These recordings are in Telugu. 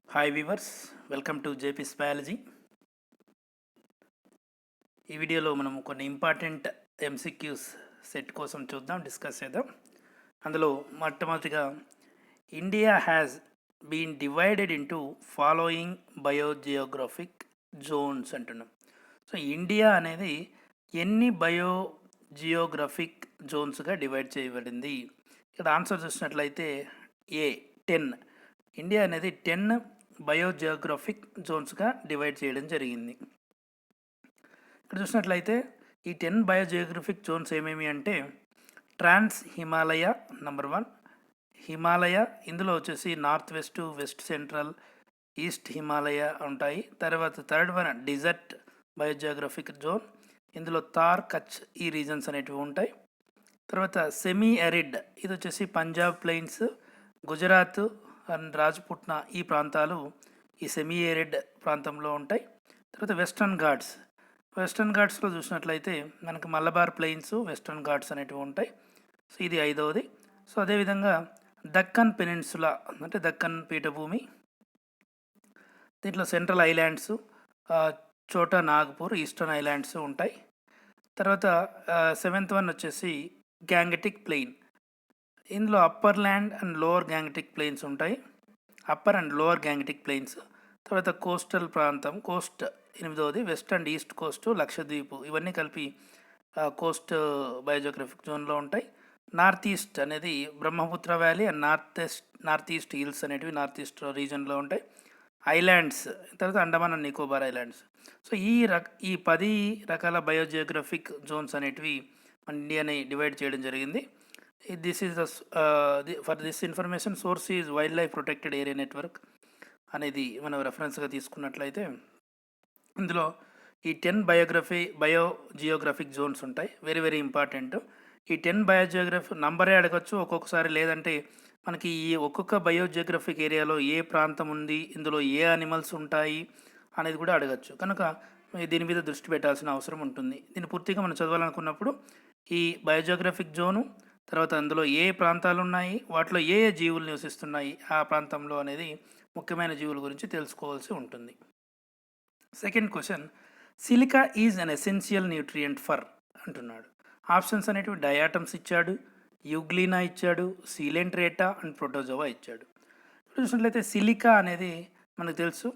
Hi viewers, welcome to JP's biology. ఈ వీడియోలో మనం కొన్ని ఇంపార్టెంట్ ఎంసీక్యూస్ సెట్ కోసం డిస్కస్ చేద్దాం. అందులో మొట్టమొదటిగా India has been divided into following biogeographic zones అంటున్నాం. సో ఇండియా అనేది ఎన్ని బయోజియోగ్రఫిక్ జోన్స్గా డివైడ్ చేయబడింది? ఇక్కడ ఆన్సర్ చూసినట్లయితే ఏ 10. ఇండియా అనేది 10 బయోజియోగ్రఫిక్ జోన్స్గా డివైడ్ చేయడం జరిగింది. ఇక్కడ చూసినట్లయితే ఈ 10 బయోజియోగ్రఫిక్ జోన్స్ ఏమేమి అంటే ట్రాన్స్ హిమాలయ నెంబర్ 1, హిమాలయ ఇందులో వచ్చేసి north west, west central, east Himalaya ఉంటాయి. తర్వాత థర్డ్ వన్ డిజర్ట్ బయోజియోగ్రఫిక్ జోన్, ఇందులో థార్, కచ్ ఈ రీజన్స్ అనేటివి ఉంటాయి. తర్వాత సెమీ అరిడ్ ఇది వచ్చేసి పంజాబ్ ప్లెయిన్స్, గుజరాత్ అండ్ రాజ్పుట్నా ఈ ప్రాంతాలు ఈ సెమీ ఏరిడ్ ప్రాంతంలో ఉంటాయి. తర్వాత వెస్టర్న్ ఘాట్స్లో చూసినట్లయితే మనకు మలబార్ ప్లెయిన్స్, వెస్టర్న్ ఘాట్స్ అనేటివి ఉంటాయి. సో ఇది 5వది. సో అదేవిధంగా దక్కన్ పెనిన్సులా అంటే దక్కన్ పీఠభూమి, దీంట్లో సెంట్రల్ ఐలాండ్స్, చోటా నాగ్పూర్, ఈస్టర్న్ ఐలాండ్స్ ఉంటాయి. తర్వాత 7th వన్ వచ్చేసి గ్యాంగటిక్ ప్లెయిన్, ఇందులో upper land and lower Gangetic plains ఉంటాయి, upper and lower Gangetic plains. తర్వాత కోస్టల్ ప్రాంతం, కోస్ట్ 8వది, west and east coast, Lakshadweep ఇవన్నీ కలిపి కోస్ట్ బయోజియోగ్రఫిక్ జోన్లో ఉంటాయి. నార్త్ ఈస్ట్ అనేది Brahmaputra valley and north east hills అనేటివి నార్త్ ఈస్ట్ రీజన్లో ఉంటాయి. ఐలాండ్స్ తర్వాత Andaman and Nicobar islands. So ఈ 10 రకాల బయోజియోగ్రఫిక్ జోన్స్ అనేటివి మన ఇండియాని డివైడ్ చేయడం జరిగింది. This is for this information source is wild life protected area network అనేది మనం రెఫరెన్స్గా తీసుకున్నట్లయితే ఇందులో ఈ 10 బయోజియోగ్రఫిక్ జోన్స్ ఉంటాయి. Very very important. ఈ 10 బయోజియోగ్రఫీ నంబరే అడగచ్చు ఒక్కొక్కసారి, లేదంటే మనకి ఈ ఒక్కొక్క బయోజియోగ్రఫిక్ ఏరియాలో ఏ ప్రాంతం ఉంది, ఇందులో ఏ అనిమల్స్ ఉంటాయి అనేది కూడా అడగచ్చు. కనుక దీని మీద దృష్టి పెట్టాల్సిన అవసరం ఉంటుంది. దీన్ని పూర్తిగా మనం చదవాలనుకున్నప్పుడు ఈ బయోజియోగ్రఫిక్ జోను, తర్వాత అందులో ఏ ప్రాంతాలు ఉన్నాయి, వాటిలో ఏ ఏ జీవులు నివసిస్తున్నాయి ఆ ప్రాంతంలో అనేది ముఖ్యమైన జీవుల గురించి తెలుసుకోవాల్సి ఉంటుంది. Second question, silica is an essential nutrient for అంటున్నాడు. ఆప్షన్స్ అనేటివి డయాటమ్స్ ఇచ్చాడు, యూగ్లీనా ఇచ్చాడు, సీలెంట్రేటా అండ్ ప్రోటోజోవా ఇచ్చాడు. చూసినట్లయితే సిలికా అనేది మనకు తెలుసు,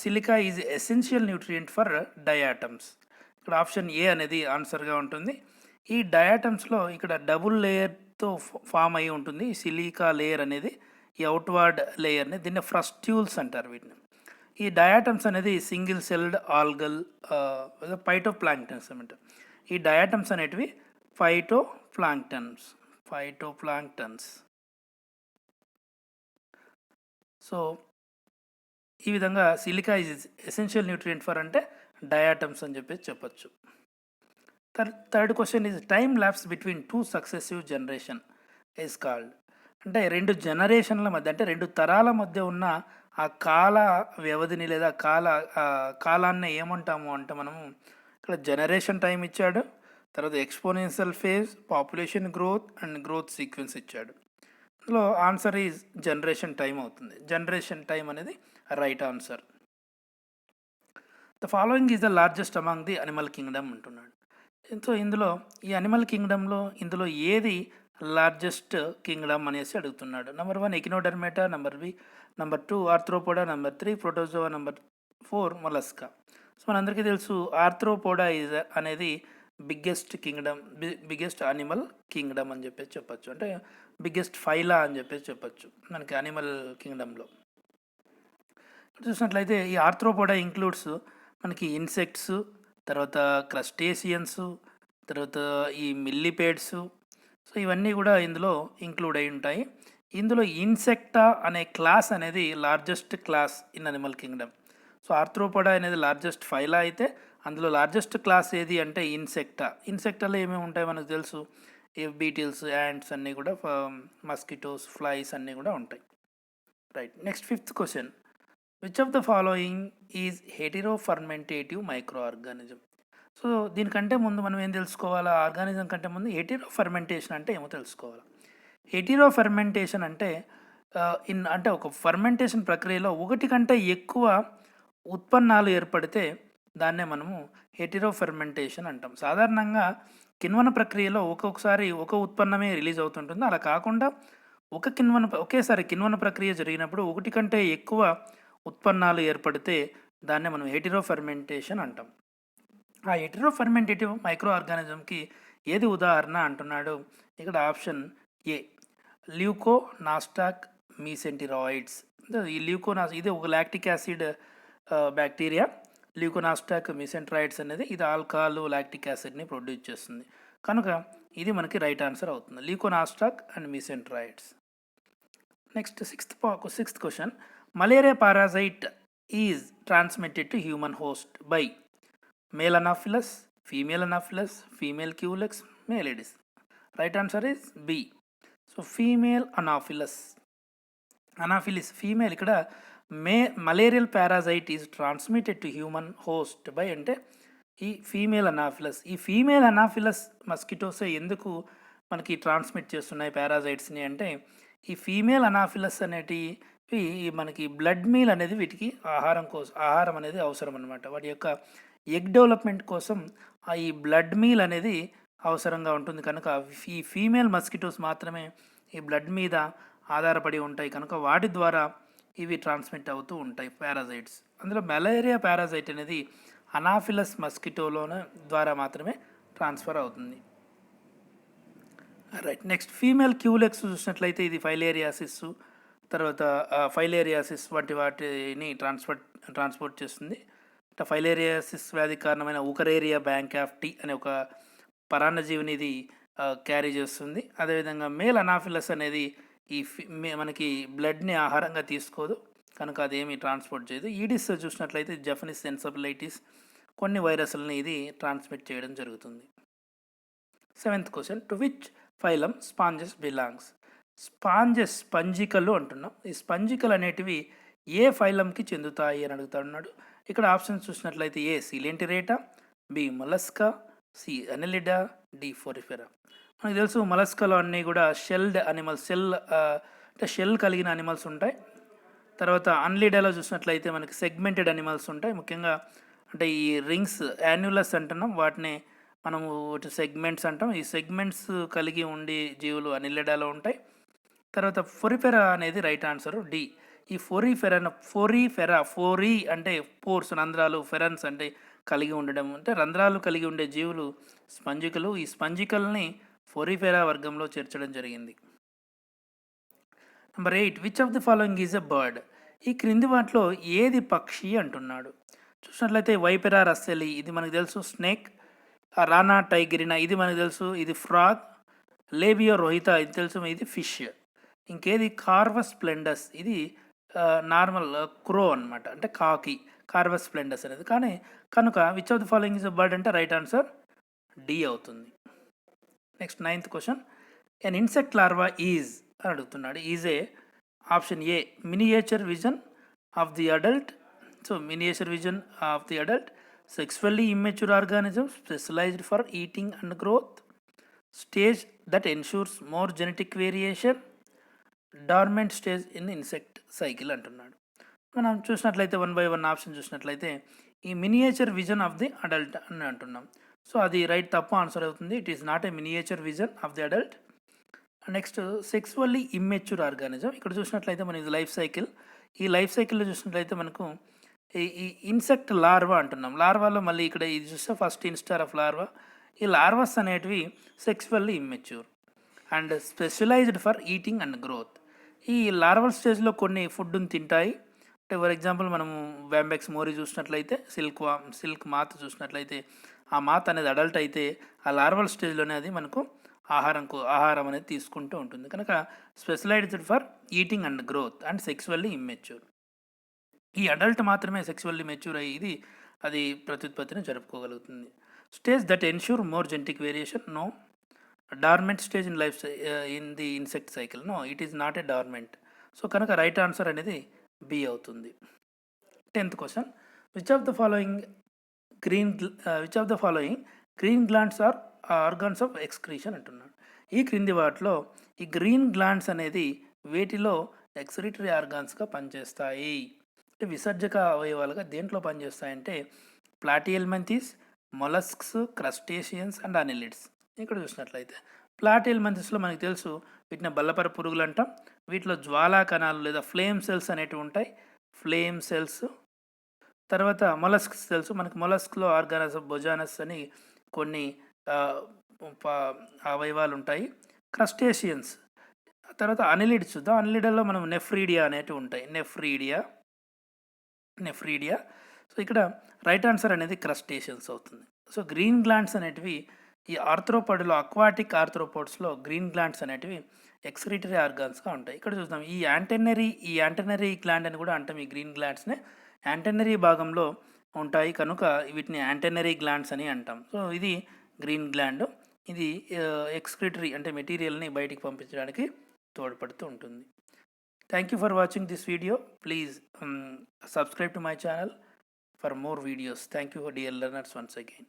silica is essential nutrient for diatoms. ఇక్కడ ఆప్షన్ ఏ అనేది ఆన్సర్గా ఉంటుంది. ఈ డయాటమ్స్లో ఇక్కడ డబుల్ లేయర్తో ఫామ్ అయి ఉంటుంది ఈ సిలికా లేయర్ అనేది, ఈ అవుట్వర్డ్ లేయర్ని, దీన్ని ఫ్రస్ట్యూల్స్ అంటారు వీటిని. ఈ డయాటమ్స్ అనేది సింగిల్ సెల్డ్ ఆల్గల్ ఫైటోప్లాంక్టన్స్ అనమాట. ఈ డయాటమ్స్ అనేటివి ఫైటోప్లాంక్టన్స్. సో ఈ విధంగా silica is essential nutrient for అంటే డయాటమ్స్ అని చెప్పొచ్చు. Third question is time lapse between 2 successive generation is called. అంటే 2 జనరేషన్ల మధ్య, అంటే 2 తరాల మధ్య ఉన్న ఆ కాల వ్యవధిని లేదా కాలాన్ని ఏమంటాము అంటే మనము ఇక్కడ జనరేషన్ టైం ఇచ్చాడు, తర్వాత exponential phase, population growth and growth sequence ఇచ్చాడు. ఇందులో ఆన్సర్ ఈజ్ జనరేషన్ టైం అవుతుంది. జనరేషన్ టైం అనేది right answer. The following is the largest among the animal Kingdom అంటున్నాడు. సో ఇందులో ఈ అనిమల్ కింగ్డమ్లో ఇందులో ఏది లార్జెస్ట్ కింగ్డమ్ అనేసి అడుగుతున్నాడు. Number 1 ఎకినోడర్మేటా, number 2 Arthropoda, number 3 protozoa, number 4 mollusca. So మనందరికీ తెలుసు ఆర్థ్రోపోడా అనేది బిగ్గెస్ట్ అనిమల్ కింగ్డమ్ అని చెప్పచ్చు, అంటే బిగ్గెస్ట్ ఫైలా అని చెప్పచ్చు మనకి అనిమల్ కింగ్డమ్లో. చూసినట్లయితే ఈ ఆర్థ్రోపోడా ఇంక్లూడ్స్ మనకి ఇన్సెక్ట్స్, తర్వాత క్రస్టేసియన్స్, తర్వాత ఈ మిల్లిపేడ్స్. సో ఇవన్నీ కూడా ఇందులో ఇంక్లూడ్ అయి ఉంటాయి. ఇందులో ఇన్సెక్టా అనే క్లాస్ అనేది largest class in animal Kingdom. So Arthropoda అనేది లార్జెస్ట్ ఫైలా అయితే అందులో లార్జెస్ట్ క్లాస్ ఏది అంటే ఇన్సెక్టాలో ఏమేమి ఉంటాయి మనకు తెలుసు, ఈ బీటిల్స్, యాంట్స్ అన్నీ కూడా, మస్కిటోస్, ఫ్లైస్ అన్నీ కూడా ఉంటాయి. Right. Next 5th question, which of the following is heterofermentative micro organism. So దీనికంటే ముందు మనం ఏం తెలుసుకోవాలా, ఆర్గానిజం కంటే ముందు హెటిరోఫర్మెంటేషన్ అంటే ఏమో తెలుసుకోవాలి. హెటిరోఫర్మెంటేషన్ అంటే అంటే ఒక ఫర్మెంటేషన్ ప్రక్రియలో ఒకటి కంటే ఎక్కువ ఉత్పన్నాలు ఏర్పడితే దాన్నే మనము హెటిరో ఫెర్మెంటేషన్ అంటాం. సాధారణంగా కిణ్వన ప్రక్రియలో ఒక్కొక్కసారి ఒక ఉత్పన్నమే రిలీజ్ అవుతుంటుంది. అలా కాకుండా ఒకేసారి కిణ్వన ప్రక్రియ జరిగినప్పుడు ఒకటి కంటే ఎక్కువ ఉత్పన్నాలు ఏర్పడితే దాన్నే మనం హెటిరో ఫెర్మెంటేషన్ అంటాం. ఆ హెటిరో ఫెర్మెంటేటివ్ మైక్రో ఆర్గానిజంకి ఏది ఉదాహరణ అంటున్నాడు. ఇక్కడ ఆప్షన్ ఏ ల్యూకోనాస్టాక్ మీసెంటిరాయిడ్స్. ఈ ఇది ఒక లాక్టిక్ యాసిడ్ బ్యాక్టీరియా. ల్యూకోనాస్టాక్ మీసెంట్రాయిడ్స్ అనేది ఇది ఆల్కహాల్ లాక్టిక్ యాసిడ్ని ప్రొడ్యూస్ చేస్తుంది. కనుక ఇది మనకి రైట్ ఆన్సర్ అవుతుంది, Leuconostoc and mesenteroides. Next sixth question. Malaria parasite is transmitted to human host by male Anopheles, female Anopheles, female Culex, male Aedes. Right answer is B. So female Anopheles female. ఇక్కడ malarial parasite is transmitted to human host by అంటే ఈ ఫీమేల్ అనాఫిలస్. ఈ ఫీమేల్ అనాఫిలస్ మస్కిటోసే ఎందుకు మనకి ట్రాన్స్మిట్ చేస్తున్నాయి పారాసైట్స్ని అంటే ఈ ఫీమేల్ అనాఫిలస్ అనేటివి మనకి బ్లడ్ మీల్ అనేది వీటికి ఆహారం అనేది అవసరం అనమాట. వాటి యొక్క ఎగ్ డెవలప్మెంట్ కోసం ఈ బ్లడ్ మీల్ అనేది అవసరంగా ఉంటుంది. కనుక ఈ ఫీమేల్ మస్కిటోస్ మాత్రమే ఈ బ్లడ్ మీద ఆధారపడి ఉంటాయి. కనుక వాటి ద్వారా ఇవి ట్రాన్స్మిట్ అవుతూ ఉంటాయి పారాసైట్స్. అందులో మలేరియా పారాసైట్ అనేది అనాఫిలస్ మస్కిటోలోనే ద్వారా మాత్రమే ట్రాన్స్ఫర్ అవుతుంది. రైట్. నెక్స్ట్ ఫీమేల్ క్యూలెక్స్ చూసినట్లయితే ఇది ఫైలేరియాసిస్, తర్వాత ఫైలేరియాసిస్ వాటిని ట్రాన్స్పోర్ట్ చేస్తుంది. ఫైలేరియాసిస్ వ్యాధి కారణమైన ఊకరేరియా బ్యాంకాఫ్టీ అనే ఒక పరాన్నజీవిని ఇది క్యారీ చేస్తుంది. అదేవిధంగా మేల్ అనాఫిలస్ అనేది మనకి బ్లడ్ని ఆహారంగా తీసుకోదు, కనుక అదేమి ట్రాన్స్పోర్ట్ చేయదు. ఈడిస్ చూసినట్లయితే జపనీస్ ఎన్సెఫలైటిస్ కొన్ని వైరస్లని ఇది ట్రాన్స్మిట్ చేయడం జరుగుతుంది. 7th question. To which phylum sponges belongs? స్పంజికలు అంటున్నాం. ఈ స్పంజికలు అనేటివి ఏ ఫైలంకి చెందుతాయి అని అడుగుతున్నాడు. ఇక్కడ ఆప్షన్స్ చూసినట్లయితే A Coelenterata, B Mollusca, C Annelida, D Porifera. మనకు తెలుసు మొలస్కాలో అన్నీ కూడా షెల్డ్ అనిమల్స్, షెల్ కలిగిన అనిమల్స్ ఉంటాయి. తర్వాత అన్లిడాలో చూసినట్లయితే మనకి సెగ్మెంటెడ్ అనిమల్స్ ఉంటాయి. ముఖ్యంగా అంటే ఈ రింగ్స్ యాన్యులస్ అంటున్నాం, వాటిని మనము సెగ్మెంట్స్ అంటాం. ఈ సెగ్మెంట్స్ కలిగి ఉండే జీవులు అనిలిడాలో ఉంటాయి. తర్వాత ఫోరిఫెరా అనేది రైట్ ఆన్సర్ డి. ఈ ఫోరీ అంటే పోర్స్ రంధ్రాలు, ఫెరన్స్ అంటే కలిగి ఉండడం, అంటే రంధ్రాలు కలిగి ఉండే జీవులు స్పంజికలు. ఈ స్పంజికల్ని ఫోరిఫెరా వర్గంలో చేర్చడం జరిగింది. Number 8. Which of the following is a bird? ఈ క్రింది వాటిలో ఏది పక్షి అంటున్నాడు. చూసినట్లయితే వైపెరా రస్సెలి ఇది మనకు తెలుసు, స్నేక్. రానా టైగరినా ఇది మనకు తెలుసు, ఇది ఫ్రాగ్. లేబియో రోహితా ఇది తెలుసు, ఇది ఫిష్. ఇంకేది కార్వస్ స్ప్లెండస్ ఇది నార్మల్ క్రో అనమాట, అంటే కాకి. కార్వస్ స్ప్లెండస్ అనేది కనుక which of the following is a bird అంటే రైట్ ఆన్సర్ డి అవుతుంది. Next 9th question. An insect larva is అని అడుగుతున్నాడు. Is A option A miniature version of the adult. So miniature version of the adult, sexually immature organism specialised for eating and growth, stage that ensures more genetic variation, dormant stage in insect cycle అంటున్నాడు. మనం చూసినట్లయితే 1 by 1 ఆప్షన్ చూసినట్లయితే ఈ miniature version of the adult అని అంటున్నాం. సో అది రైట్, తప్పు ఆన్సర్ అవుతుంది. It is not A miniature version of the adult. Next sexually immature organism. ఇక్కడ చూసినట్లయితే మనం ఇది లైఫ్ సైకిల్. ఈ లైఫ్ సైకిల్లో చూసినట్లయితే మనకు ఈ ఇన్సెక్ట్ లార్వా అంటున్నాం. లార్వాలో మళ్ళీ ఇక్కడ ఇది చూస్తే ఫస్ట్ ఇన్స్టార్ ఆఫ్ లార్వా. ఈ లార్వాస్ అనేటివి sexually immature and specialised for eating and growth. ఈ లార్వల్ స్టేజ్లో కొన్ని ఫుడ్ని తింటాయి. అంటే ఫర్ ఎగ్జాంపుల్ మనము వ్యాంబెక్స్ మోరీ చూసినట్లయితే, సిల్క్ మాత్ చూసినట్లయితే, ఆ మాత్ అనేది అడల్ట్ అయితే ఆ లార్వల్ స్టేజ్లోనే అది మనకు ఆహారం అనేది తీసుకుంటూ ఉంటుంది. కనుక specialised for eating and growth and sexually immature. ఈ అడల్ట్ మాత్రమే సెక్సువల్లీ మెచ్యూర్ అయ్యి అది ప్రత్యుత్పత్తిని జరుపుకోగలుగుతుంది. Stage that ensure more genetic variation, no. Dormant stage in life in the insect cycle, no, it is not a dormant. So కనుక రైట్ ఆన్సర్ అనేది బి అవుతుంది. 10th question. Which of the following green glands are organs of excretion అంటున్నాడు. ఈ క్రింది వాటిలో ఈ గ్రీన్ గ్లాండ్స్ అనేది వేటిలో ఎక్స్క్రిటరీ ఆర్గాన్స్గా పనిచేస్తాయి. అంటే విసర్జక అవయవాలుగా దేంట్లో పనిచేస్తాయంటే ప్లాటిహెల్మింథస్, మొలస్క్స్, క్రస్టేషియన్స్ అండ్ అనిలిడ్స్. ఇక్కడ చూసినట్లయితే ప్లాటిహెల్మింథస్లో మనకు తెలుసు, వీటిని బల్లపర పురుగులు అంటాం. వీటిలో జ్వాలా కణాలు లేదా ఫ్లేమ్ సెల్స్ అనేటివి ఉంటాయి, ఫ్లేమ్ సెల్స్. తర్వాత మొలస్క్స్ తెలుసు మనకు, మొలస్క్లో ఆర్గానస్ బొజానస్ అని కొన్ని ఆ, అవయవాలు ఉంటాయి. క్రస్టేషియన్స్. తర్వాత అనిలిడ్స్ చూద్దాం. అనిలిడల్లో మనం నెఫ్రీడియా అనేటివి ఉంటాయి, నెఫ్రీడియా. సో ఇక్కడ రైట్ ఆన్సర్ అనేది క్రస్టేషియన్స్ అవుతుంది. సో గ్రీన్ గ్లాండ్స్ అనేటివి ఈ ఆర్థ్రోపాడ్లో, అక్వాటిక్ ఆర్థ్రోపోడ్స్లో గ్రీన్ గ్లాండ్స్ అనేటివి ఎక్స్క్రిటరీ ఆర్గాన్స్గా ఉంటాయి. ఇక్కడ చూద్దాం ఈ యాంటెనరీ గ్లాండ్ అని కూడా అంటాం. ఈ గ్రీన్ గ్లాండ్స్నే యాంటెనరీ భాగంలో ఉంటాయి కనుక వీటిని యాంటెనరీ గ్లాండ్స్ అని అంటాం. సో ఇది గ్రీన్ గ్లాండ్. ఇది ఎక్స్క్రిటరీ అంటే మెటీరియల్ని బయటికి పంపించడానికి తోడ్పడుతూ ఉంటుంది. Thank you for watching this video. Please subscribe to my channel for more videos. Thank you, dear learners, once again.